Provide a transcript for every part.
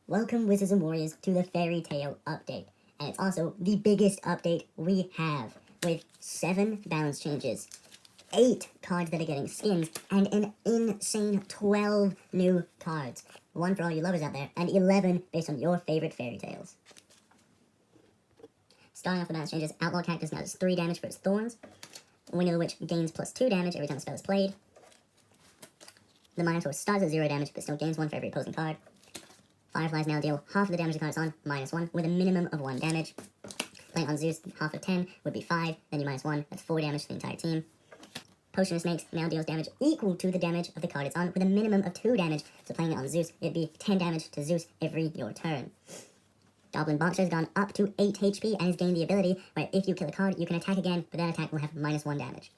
Welcome, Wizards and Warriors, to the Fairy Tale update. And it's also the biggest update we have, with 7 balance changes, 8 cards that are getting skins, and an insane 12 new cards. One for all you lovers out there, and 11 based on your favorite fairy tales. Starting off the balance changes, Outlaw Cactus now does 3 damage for its thorns. Wing of the Witch gains plus 2 damage every time a spell is played. The Minotaur starts at 0 damage, but still gains 1 for every opposing card. Fireflies now deal half of the damage the card is on, -1, with a minimum of 1 damage. Playing on Zeus, half of 10 would be 5, then you -1, that's 4 damage to the entire team. Potion of Snakes now deals damage equal to the damage of the card it's on, with a minimum of 2 damage, so playing it on Zeus, it'd be 10 damage to Zeus every your turn. Goblin Boxer has gone up to 8 HP and has gained the ability where if you kill a card, you can attack again, but that attack will have -1 damage.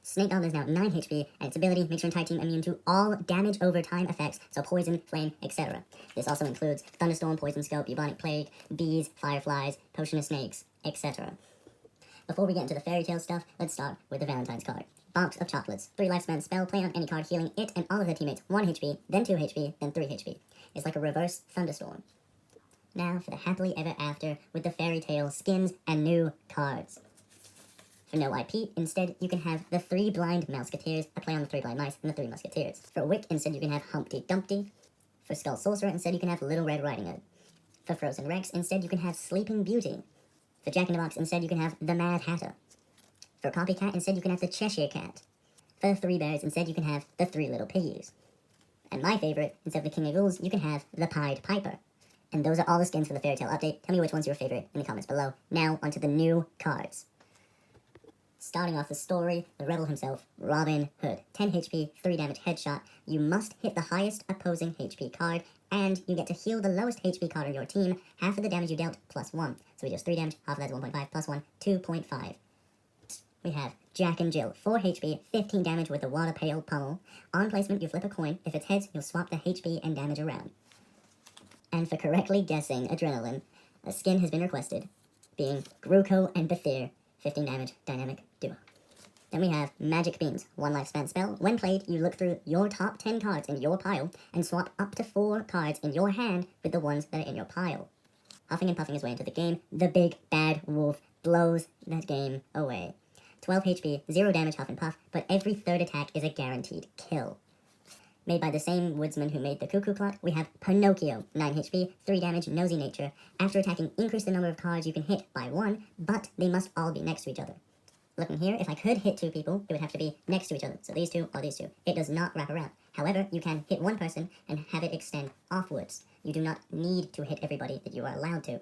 Snake Goblin is now 9 HP, and its ability makes your entire team immune to all damage over time effects, so poison, flame, etc. This also includes Thunderstorm, Poison Scope, Bubonic Plague, Bees, Fireflies, Potion of Snakes, etc. Before we get into the fairy tale stuff, let's start with the Valentine's card. Box of Chocolates. 3 lifespan spell, play on any card healing it and all of their teammates 1 HP, then 2 HP, then 3 HP. It's like a reverse Thunderstorm. Now for the happily ever after with the fairy tale skins and new cards. For no IP, instead, you can have the 3 blind Mouseketeers, a play on the 3 blind mice, and the 3 musketeers. For Wick, instead, you can have Humpty Dumpty. For Skull Sorcerer, instead, you can have Little Red Riding Hood. For Frozen Rex, instead, you can have Sleeping Beauty. For Jack in the Box, instead, you can have the Mad Hatter. For Copycat, instead, you can have the Cheshire Cat. For 3 Bears, instead, you can have the 3 Little Piggies. And my favorite, instead of the King of Ghouls, you can have the Pied Piper. And those are all the skins for the Fairy Tale update. Tell me which one's your favorite in the comments below. Now, onto the new cards. Starting off the story, the rebel himself, Robin Hood. 10 HP, 3 damage headshot. You must hit the highest opposing HP card, and you get to heal the lowest HP card on your team, half of the damage you dealt, +1. So he deals 3 damage, half of that's 1.5, +1, 2.5. We have Jack and Jill, 4 HP, 15 damage with the Water Pail Pummel. On placement, you flip a coin. If it's heads, you'll swap the HP and damage around. And for correctly guessing Adrenaline, a skin has been requested, being Gruko and Bethir, 15 damage, dynamic duo. Then we have Magic Beans, 1 lifespan spell. When played, you look through your top 10 cards in your pile and swap up to 4 cards in your hand with the ones that are in your pile. Huffing and puffing his way into the game, the big bad wolf blows that game away. 12 HP, 0 damage Huff and Puff, but every 3rd attack is a guaranteed kill. Made by the same woodsman who made the Cuckoo Clock, we have Pinocchio, 9 HP, 3 damage, nosy nature. After attacking, increase the number of cards you can hit by 1, but they must all be next to each other. Looking here, if I could hit 2 people, it would have to be next to each other. So these 2 or these 2. It does not wrap around. However, you can hit 1 person and have it extend offwards. You do not need to hit everybody that you are allowed to.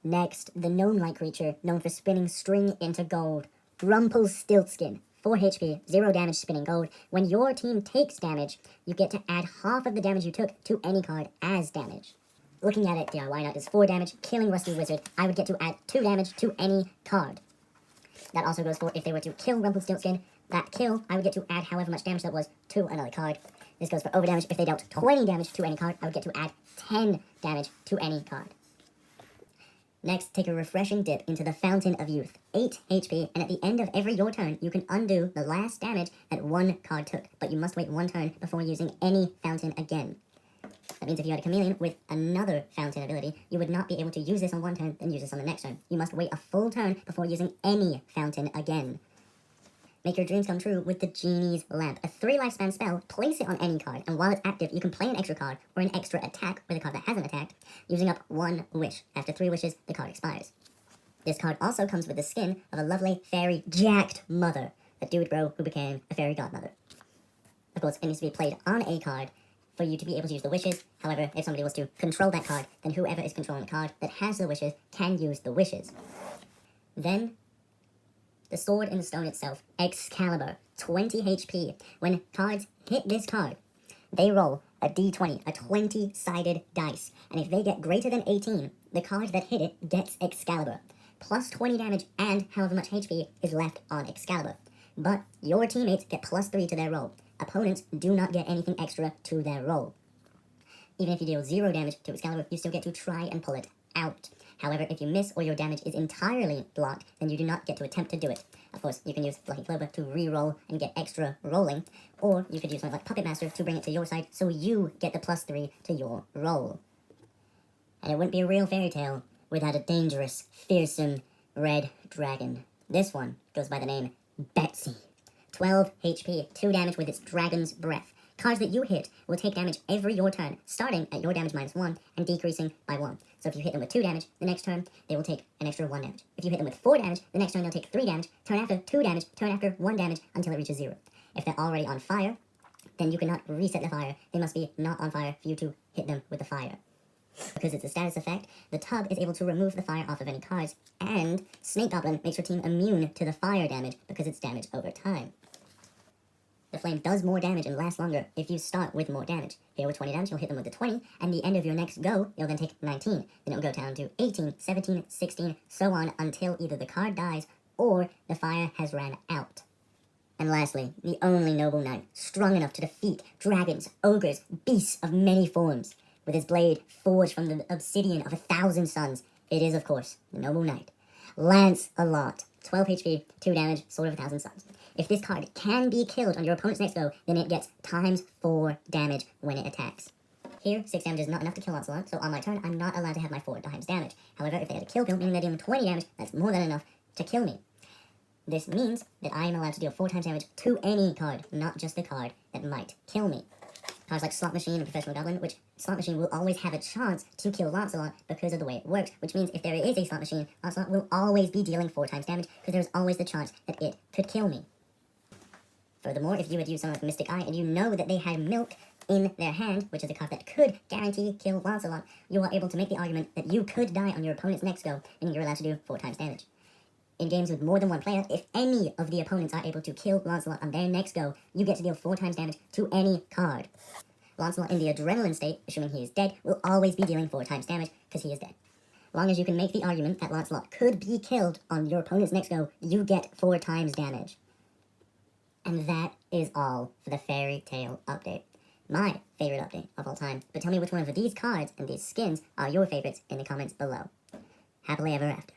Next, the gnome-like creature known for spinning string into gold, Rumpelstiltskin. 4 HP, 0 damage spinning gold. When your team takes damage, you get to add half of the damage you took to any card as damage. Looking at it, DIY Nut is 4 damage, killing Rusty Wizard. I would get to add 2 damage to any card. That also goes for if they were to kill Rumpelstiltskin. That kill, I would get to add however much damage that was to another card. This goes for overdamage. If they dealt 20 damage to any card, I would get to add 10 damage to any card. Next, take a refreshing dip into the Fountain of Youth. 8 HP, and at the end of every your turn, you can undo the last damage that 1 card took, but you must wait 1 turn before using any fountain again. That means if you had a chameleon with another fountain ability, you would not be able to use this on 1 turn, then use this on the next turn. You must wait a full turn before using any fountain again. Make your dreams come true with the Genie's Lamp. A 3 lifespan spell, place it on any card, and while it's active, you can play an extra card or an extra attack with a card that hasn't attacked, using up 1 wish. After 3 wishes, the card expires. This card also comes with the skin of a lovely fairy jacked mother, a dude bro who became a fairy godmother. Of course, it needs to be played on a card for you to be able to use the wishes. However, if somebody was to control that card, then whoever is controlling the card that has the wishes can use the wishes. Then, the Sword in the Stone itself, Excalibur, 20 HP. When cards hit this card, they roll a d20, a 20-sided dice. And if they get greater than 18, the card that hit it gets Excalibur. Plus 20 damage and however much HP is left on Excalibur. But your teammates get plus 3 to their roll. Opponents do not get anything extra to their roll. Even if you deal 0 damage to Excalibur, you still get to try and pull it out. However, if you miss or your damage is entirely blocked, then you do not get to attempt to do it. Of course, you can use Lucky Clover to re-roll and get extra rolling, or you could use something like Puppet Master to bring it to your side so you get the +3 to your roll. And it wouldn't be a real fairy tale without a dangerous, fearsome red dragon. This one goes by the name Betsy. 12 HP, 2 damage with its Dragon's Breath. Cards that you hit will take damage every your turn, starting at your damage -1 and decreasing by 1. So if you hit them with 2 damage, the next turn they will take an extra 1 damage. If you hit them with 4 damage, the next turn they'll take 3 damage, turn after 2 damage, turn after 1 damage until it reaches 0. If they're already on fire, then you cannot reset the fire. They must be not on fire for you to hit them with the fire. Because it's a status effect, the tug is able to remove the fire off of any cards, and Snake Goblin makes your team immune to the fire damage because it's damage over time. The flame does more damage and lasts longer if you start with more damage. Here with 20 damage, you'll hit them with the 20, and the end of your next go, you'll then take 19. Then it'll go down to 18, 17, 16, so on until either the card dies or the fire has ran out. And lastly, the only noble knight strong enough to defeat dragons, ogres, beasts of many forms. With his blade forged from the obsidian of 1,000 suns, it is, of course, the noble knight. Lancelot, 12 HP, 2 damage, Sword of 1,000 Suns. If this card can be killed on your opponent's next go, then it gets ×4 damage when it attacks. Here, 6 damage is not enough to kill Lancelot, so on my turn, I'm not allowed to have my 4 times damage. However, if they had a kill, meaning they're dealing 20 damage, that's more than enough to kill me. This means that I am allowed to deal 4 times damage to any card, not just the card that might kill me. Cards like Slot Machine and Professional Goblin, which Slot Machine will always have a chance to kill Lancelot because of the way it works, which means if there is a Slot Machine, Lancelot will always be dealing 4 times damage because there's always the chance that it could kill me. Furthermore, if you had used something like Mystic Eye and you know that they had Milk in their hand, which is a card that could guarantee kill Lancelot, you are able to make the argument that you could die on your opponent's next go, and you're allowed to do 4 times damage. In games with more than one player, if any of the opponents are able to kill Lancelot on their next go, you get to deal 4 times damage to any card. Lancelot in the adrenaline state, assuming he is dead, will always be dealing 4 times damage because he is dead. Long as you can make the argument that Lancelot could be killed on your opponent's next go, you get 4 times damage. And that is all for the Fairy Tale update. My favorite update of all time. But tell me which one of these cards and these skins are your favorites in the comments below. Happily ever after.